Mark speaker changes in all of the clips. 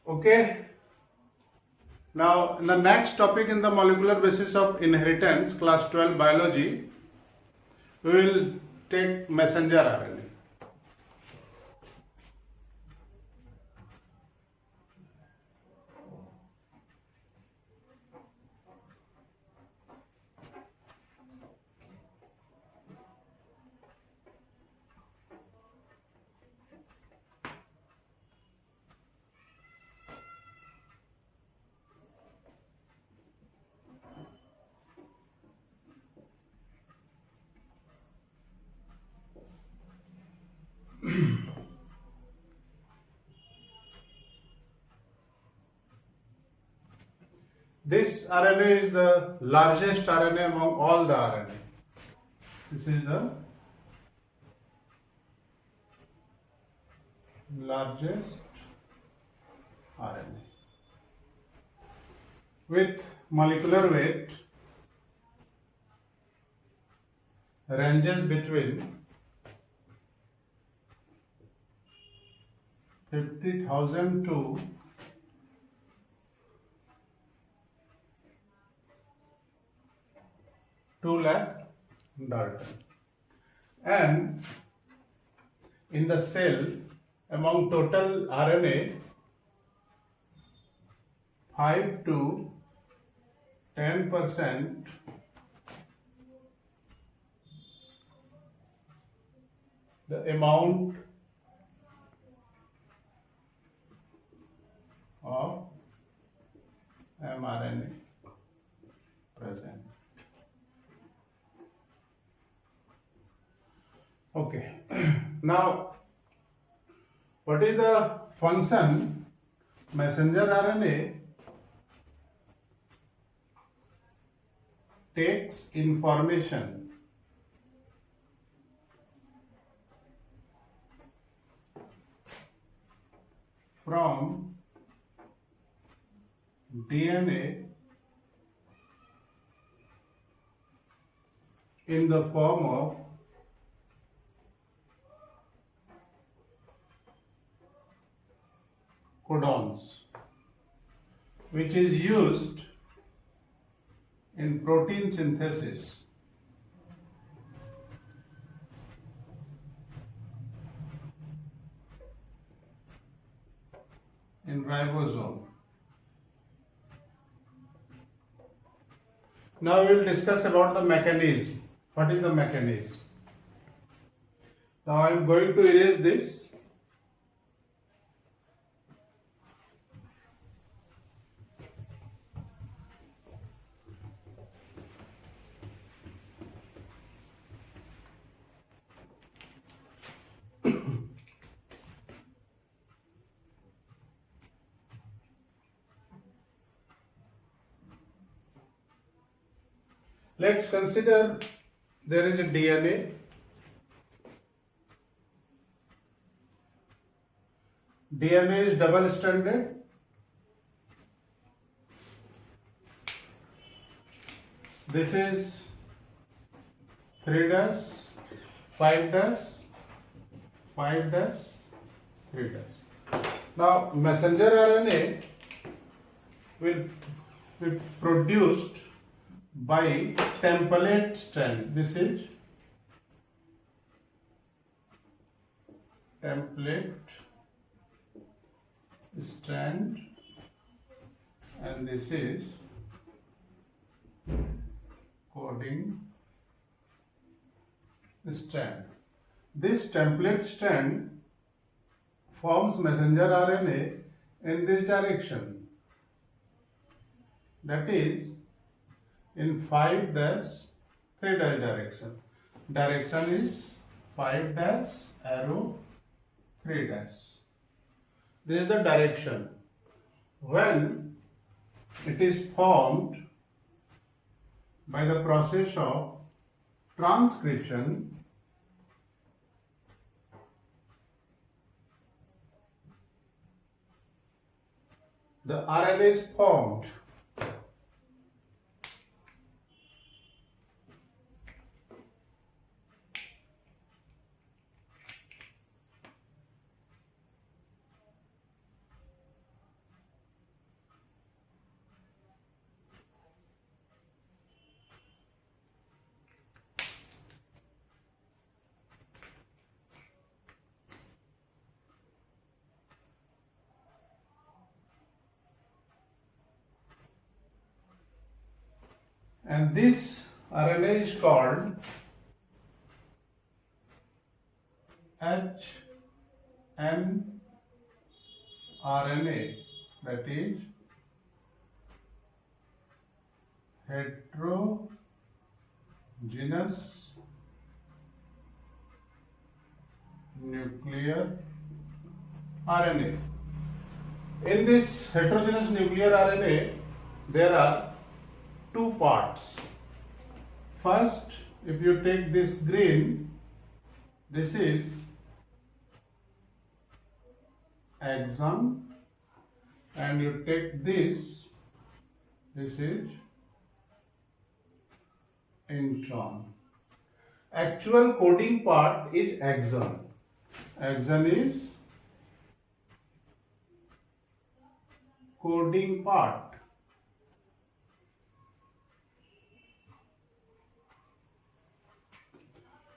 Speaker 1: Okay. Now, in the next topic in the molecular basis of inheritance, class 12 biology, we will take messenger RNA. This RNA is the largest RNA among all the RNA. This is the largest RNA with molecular weight ranges between 50,000 to 2 lakh Dalton. And in the cell, among total RNA, 5 to 10% the amount of mRNA present. Okay. Now, what is the function? Messenger RNA takes information from DNA in the form of codons, which is used in protein synthesis. In ribosome. Now we will discuss about the mechanism. What is the mechanism? Now I am going to erase this. Let's consider there is a DNA. DNA is double stranded. This is 3 dash, 5 dash, 5 dash, 3 dash. Now messenger RNA will be produced by template strand. This is template strand and this is coding strand. This template strand forms messenger RNA in this direction, that is in 5 dash 3 dash direction. Direction is 5 dash arrow 3 dash. This is the direction. When it is formed by the process of transcription, the RNA is formed. and this RNA is called HNRNA, that is heterogeneous nuclear RNA. In this heterogeneous nuclear RNA, there are two parts. First, if you take this green, this is axon, and you take this is intron. Actual coding part is axon. Axon is coding part.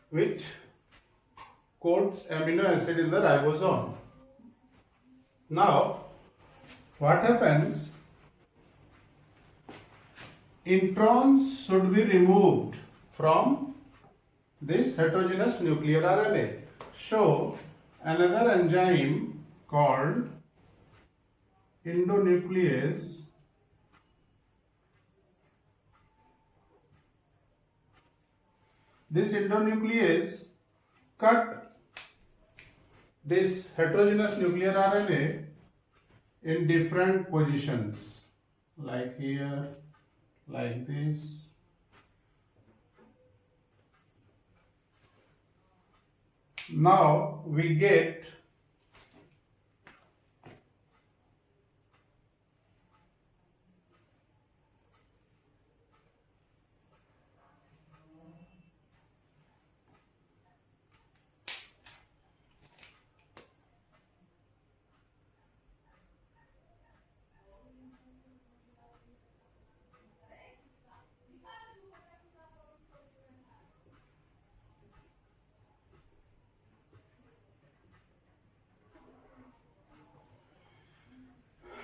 Speaker 1: Which codes amino acid in the ribosome. Now, what happens? Introns should be removed from this heterogeneous nuclear RNA. So, another enzyme called endonuclease this endonuclease cut this heterogeneous nuclear RNA in different positions, like here, like this. Now we get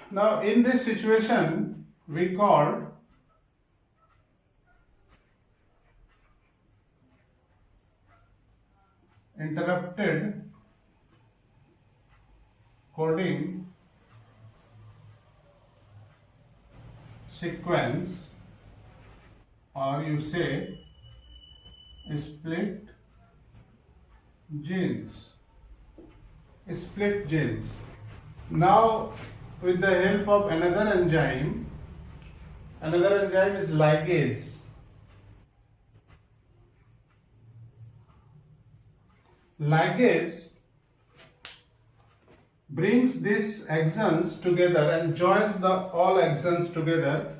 Speaker 1: now in this situation we called interrupted coding sequence, or you say split genes. Now, with the help of another enzyme is ligase. Ligase brings these axons together and joins the all axons together.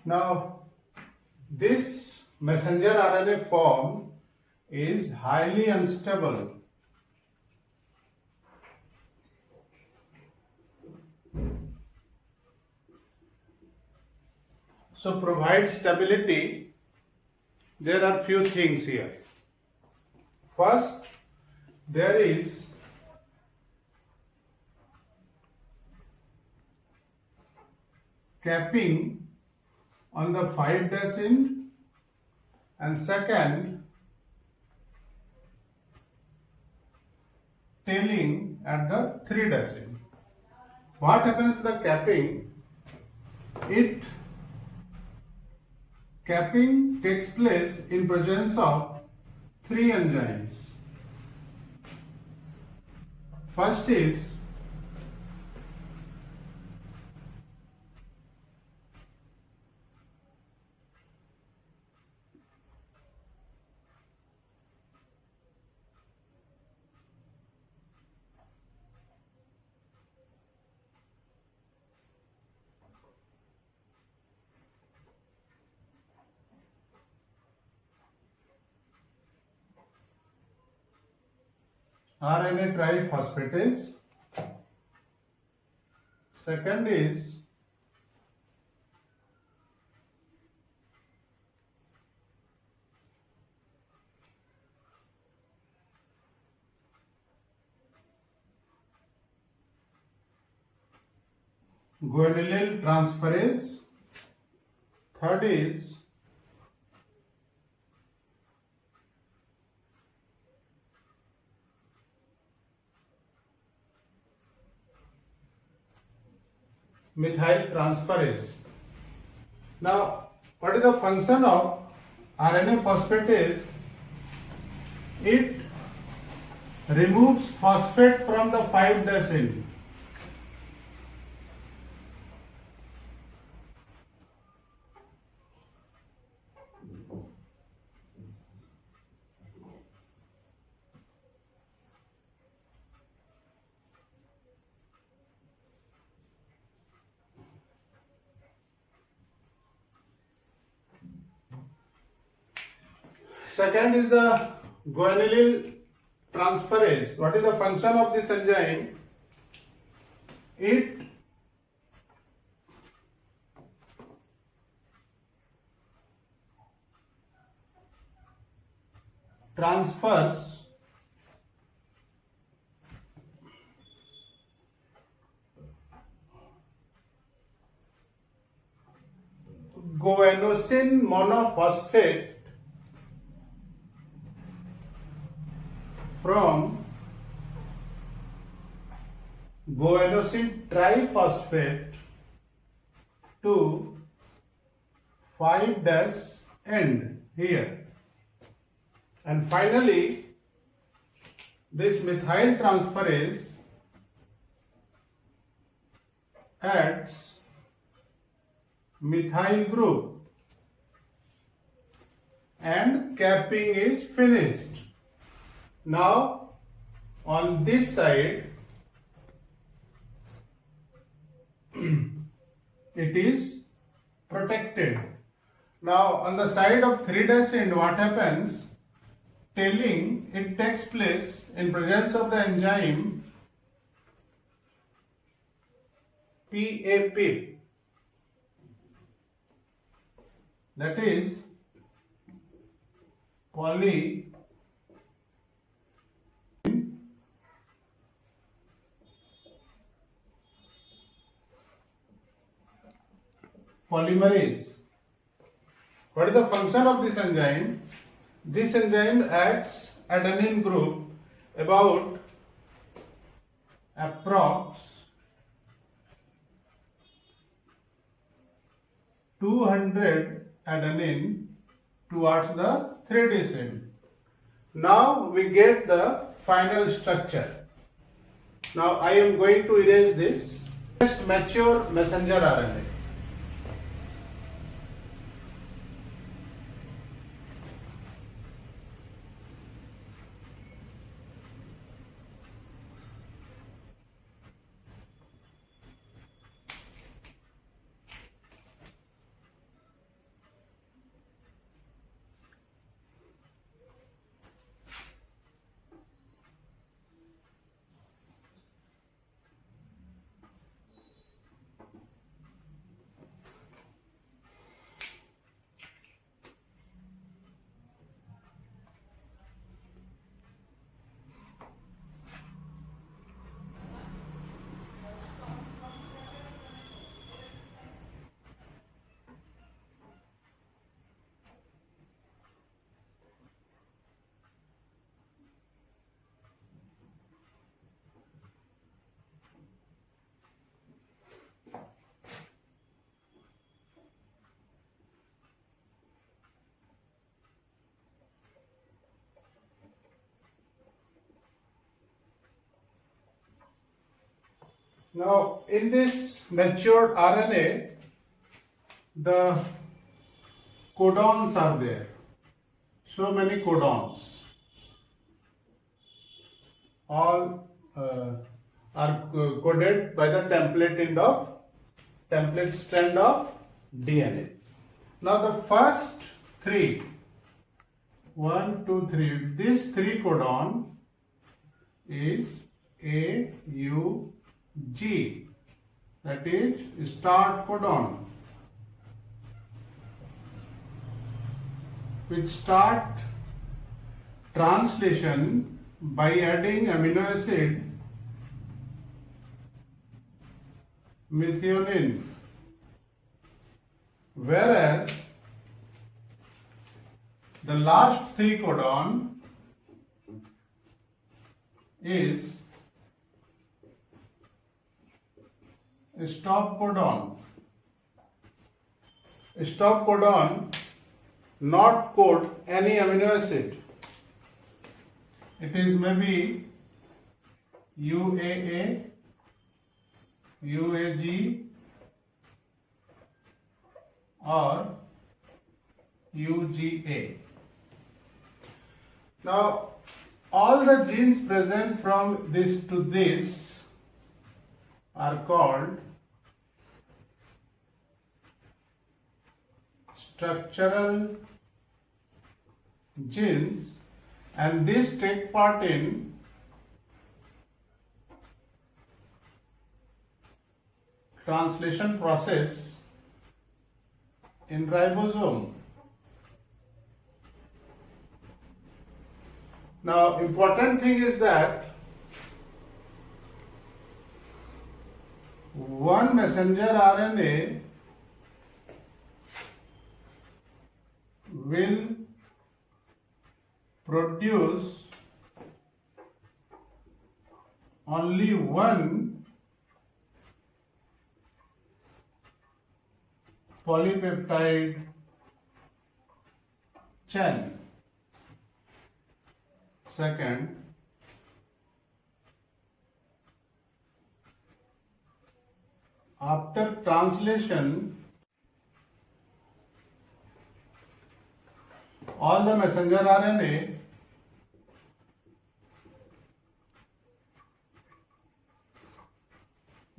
Speaker 1: Now, this messenger RNA form is highly unstable. So, provide stability, there are few things here. First, there is capping on the 5' end, and second, tailing at the 3' end. What happens to the capping? Capping takes place in presence of 3 enzymes. First is RNA triphosphatase. Second is guanylyl transferase. Third is methyl transferase. Now, what is the function of RNA phosphatase? It removes phosphate from the 5' end. Second is the guanylyl transferase. What is the function of this enzyme? It transfers guanosine monophosphate from guanosine triphosphate to 5' end here. And finally, this methyl transferase adds methyl group and capping is finished. Now on this side it is protected. Now on the side of 3' end, what happens? Tailing, it takes place in presence of the enzyme PAP, that is polymerase. What is the function of this enzyme? This enzyme adds adenine group about approx 200 adenine towards the 3' end. Now we get the final structure. Now I am going to erase this. Just mature messenger RNA. Now in this matured RNA, the codons are there. So many codons. All are coded by the template strand of DNA. Now the first three, 1, 2, 3, this 3 codon is A, U, G. that is start codon, which start translation by adding amino acid methionine, whereas the last 3 codon is stop codon. Stop codon not code any amino acid. It is maybe UAA, UAG or UGA. Now, all the genes present from this to this are called structural genes, and these take part in translation process in ribosome. Now, important thing is that one messenger RNA will produce only one polypeptide chain. Second, after translation, all the messenger RNA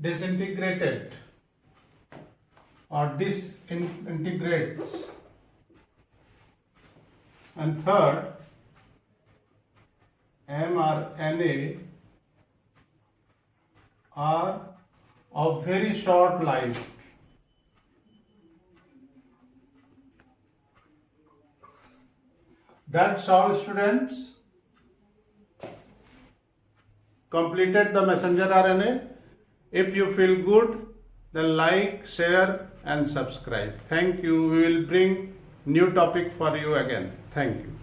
Speaker 1: disintegrated or disintegrates. And third, mRNA are of very short life. That's all, students. Completed the messenger RNA. If you feel good, then like, share and subscribe. Thank you. We will bring new topic for you again. Thank you.